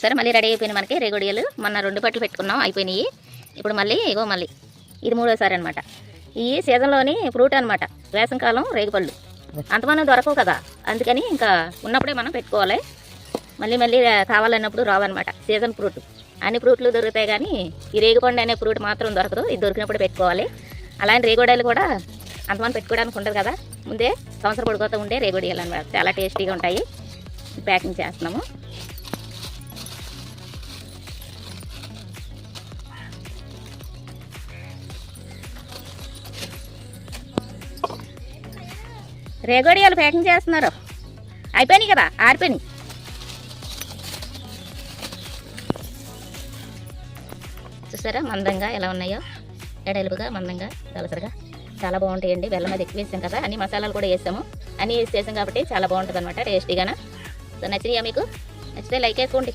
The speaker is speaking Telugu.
సరే మళ్ళీ రెడీ అయిపోయినాయి మనకి రేగొడియలు. మొన్న 2 పట్లు పెట్టుకున్నాం, అయిపోయినాయి. ఇప్పుడు మళ్ళీ ఇది 3వసారి అనమాట. ఈ సీజన్లోని ఫ్రూట్ అనమాట, వేసవికాలం రేగుపళ్ళు. అంతమంది దొరకవు కదా, అందుకని ఇంకా ఉన్నప్పుడే మనం పెట్టుకోవాలి. మళ్ళీ కావాలన్నప్పుడు రావన్నమాట. సీజన్ ఫ్రూట్ అన్ని ఫ్రూట్లు దొరుకుతాయి, కానీ ఈ రేగుపండు అనే ఫ్రూట్ మాత్రం దొరకదు. ఇది దొరికినప్పుడు పెట్టుకోవాలి. అలాంటి రేగొడియలు కూడా అంతమంది పెట్టుకోవడానికి ఉండదు కదా, ముందే సంవత్సరం పొడిపోతూ ఉండే రేగొడియలు అనమాట. చాలా టేస్టీగా ఉంటాయి. ప్యాకింగ్ చేస్తున్నాము. రేగొడియాలు ప్యాకింగ్ చేస్తున్నారు. అయిపోయినాయి కదా, ఆరిపోయినాయి. చూసారా మందంగా ఎలా ఉన్నాయో, ఎడలుపుగా మందంగా దలసరిగా చాలా బాగుంటాయండి. బెల్లం అది ఎక్కువ వేసాం కదా, అన్ని మసాలాలు కూడా వేసాము. అన్నీ వేసి చేసాం కాబట్టి చాలా బాగుంటుంది అనమాట, టేస్టీగానా. సో నచ్చినాయా మీకు? నచ్చితే లైక్ వేసుకోండి.